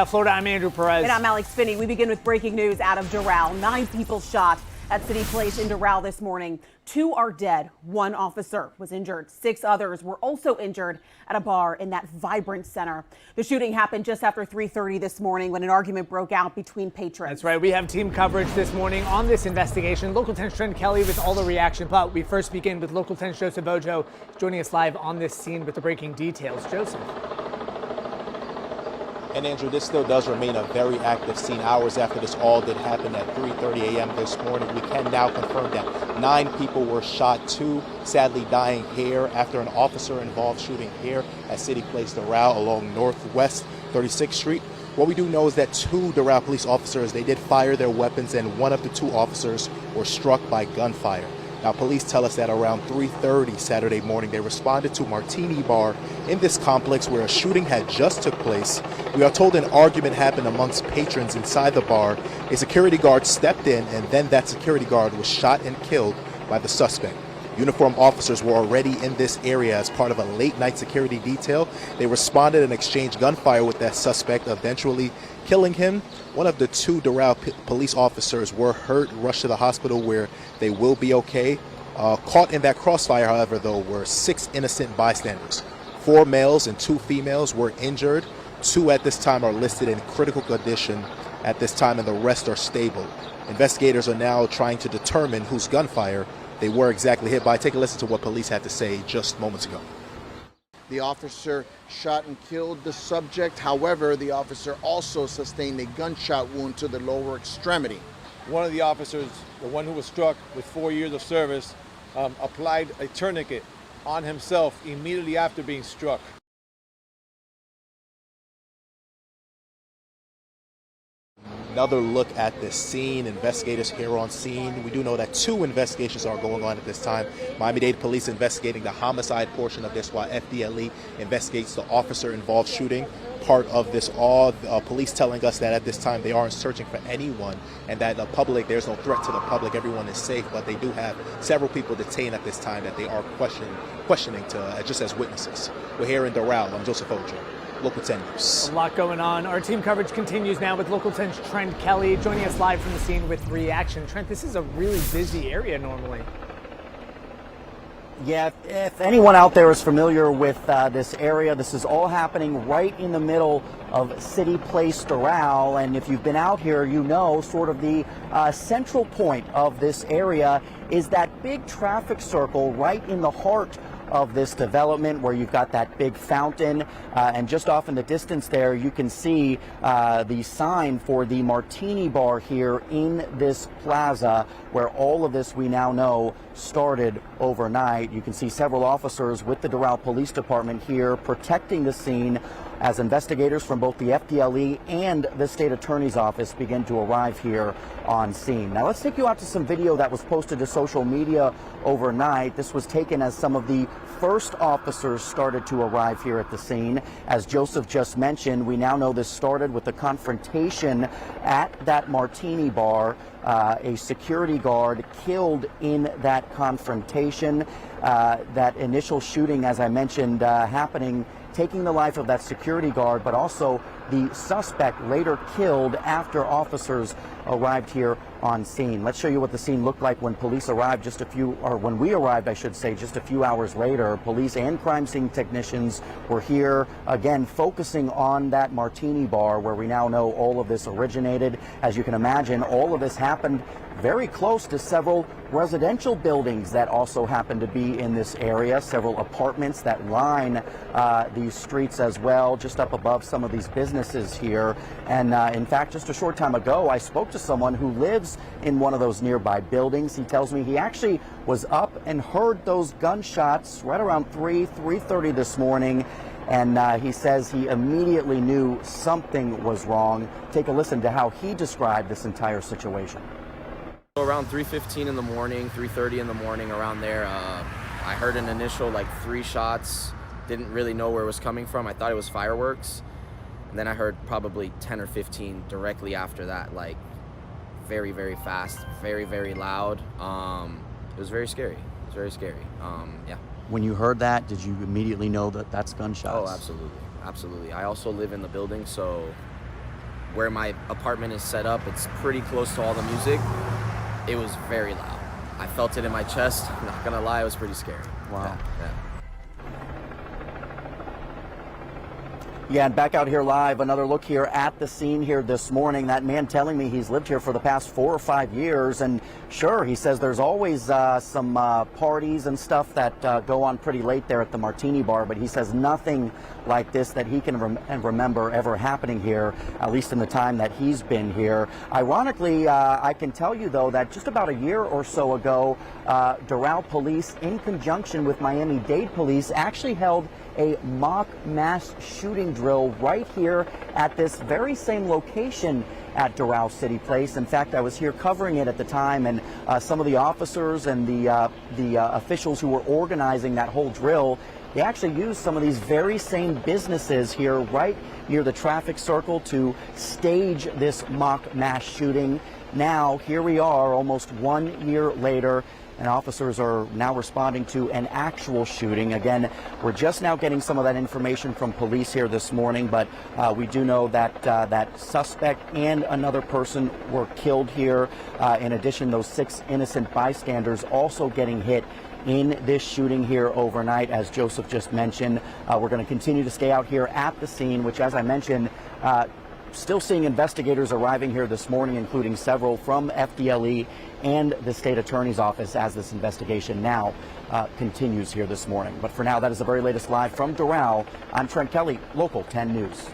Florida, I'm Andrew Perez. And I'm Alex Finney. We begin with breaking news out of Doral. 9 people shot at CityPlace in Doral this morning. 2 are dead. 1 officer was injured. 6 others were also injured at a bar in that vibrant center. The shooting happened just after 3:30 this morning when an argument broke out between patrons. That's right. We have team coverage this morning on this investigation. Local 10's Trent Kelly with all the reaction. But we first begin with Local 10's Joseph Ojo joining us live on this scene with the breaking details. Joseph. And Andrew, this still does remain a very active scene hours after this all did happen at 3:30 a.m. this morning. We can now confirm that 9 people were shot, 2 sadly dying here after an officer-involved shooting here at CityPlace Doral along Northwest 36th Street. What we do know is that 2 Doral police officers, they did fire their weapons, and 1 of the 2 officers were struck by gunfire. Now, police tell us that around 3:30 Saturday morning, they responded to Martini Bar in this complex where a shooting had just took place. We are told an argument happened amongst patrons inside the bar. A security guard stepped in, and then that security guard was shot and killed by the suspect. Uniformed officers were already in this area as part of a late-night security detail. They responded and exchanged gunfire with that suspect, eventually killing him. 1 of the 2 Doral police officers were hurt, rushed to the hospital where they will be okay. Caught in that crossfire, however, though, were 6 innocent bystanders. 4 males and 2 females were injured. 2 at this time are listed in critical condition at this time, and the rest are stable. Investigators are now trying to determine whose gunfire they were exactly hit by. Take a listen to what police had to say just moments ago. The officer shot and killed the subject. However, the officer also sustained a gunshot wound to the lower extremity. One of the officers, the one who was struck with 4 years of service, applied a tourniquet on himself immediately after being struck. Another look at this scene. Investigators here on scene. We do know that 2 investigations are going on at this time. Miami-Dade police investigating the homicide portion of this, while FDLE investigates the officer-involved shooting part of this all. Police telling us that at this time they aren't searching for anyone, and that the public, there's no threat to the public. Everyone is safe, but they do have several people detained at this time that they are questioning to just as witnesses. We're here in Doral. I'm Joseph Ojo. Local 10 News. A lot going on. Our team coverage continues now with Local 10's Trent Kelly joining us live from the scene with reaction. Trent, this is a really busy area normally. Yeah, if anyone out there is familiar with this area, this is all happening right in the middle of CityPlace Doral. And if you've been out here, you know sort of the central point of this area is that big traffic circle right in the heart of this development where you've got that big fountain, and just off in the distance there you can see the sign for the Martini Bar here in this plaza where all of this, we now know, started overnight. You can see several officers with the Doral Police Department here protecting the scene as investigators from both the FDLE and the state attorney's office begin to arrive here on scene. Now let's take you out to some video that was posted to social media overnight. This was taken as some of the first officers started to arrive here at the scene. As Joseph just mentioned, we now know this started with a confrontation at that Martini Bar. A security guard killed in that confrontation. That initial shooting, as I mentioned, happening, taking the life of that security guard, but also the suspect later killed after officers arrived here on scene. Let's show you what the scene looked like when police arrived when we arrived, I should say, just a few hours later. Police and crime scene technicians were here, again, focusing on that Martini Bar where we now know all of this originated. As you can imagine, all of this happened very close to several residential buildings that also happen to be in this area, several apartments that line these streets as well, just up above some of these businesses here. And in fact, just a short time ago, I spoke to someone who lives in one of those nearby buildings. He tells me he actually was up and heard those gunshots right around 3:30 this morning. And he says he immediately knew something was wrong. Take a listen to how he described this entire situation. Around 3:15 in the morning, 3:30 in the morning, around there, I heard an initial 3 shots. Didn't really know where it was coming from. I thought it was fireworks. And then I heard probably 10 or 15 directly after that, very, very fast, very, very loud. It was very scary. It was very scary. Yeah. When you heard that, did you immediately know that that's gunshots? Oh, absolutely. Absolutely. I also live in the building, so where my apartment is set up, it's pretty close to all the music. It was very loud. I felt it in my chest. I'm not gonna lie, it was pretty scary. Wow. Yeah. Yeah, and back out here live, another look here at the scene here this morning. That man telling me he's lived here for the past 4 or 5 years, and sure, he says there's always some parties and stuff that go on pretty late there at the Martini Bar, but he says nothing like this that he can remember ever happening here, at least in the time that he's been here. Ironically, I can tell you, though, that just about a year or so ago, Doral Police, in conjunction with Miami-Dade Police, actually held a mock mass shooting drill right here at this very same location at Doral CityPlace. In fact, I was here covering it at the time, and some of the officers and the officials who were organizing that whole drill, they actually used some of these very same businesses here right near the traffic circle to stage this mock mass shooting. Now, here we are almost 1 year later, and officers are now responding to an actual shooting. Again, we're just now getting some of that information from police here this morning, but we do know that that suspect and another person were killed here. In addition, those 6 innocent bystanders also getting hit in this shooting here overnight, as Joseph just mentioned. We're going to continue to stay out here at the scene, which, as I mentioned, still seeing investigators arriving here this morning, including several from FDLE and the state attorney's office, as this investigation now continues here this morning. But for now, that is the very latest live from Doral. I'm Trent Kelly, Local 10 News.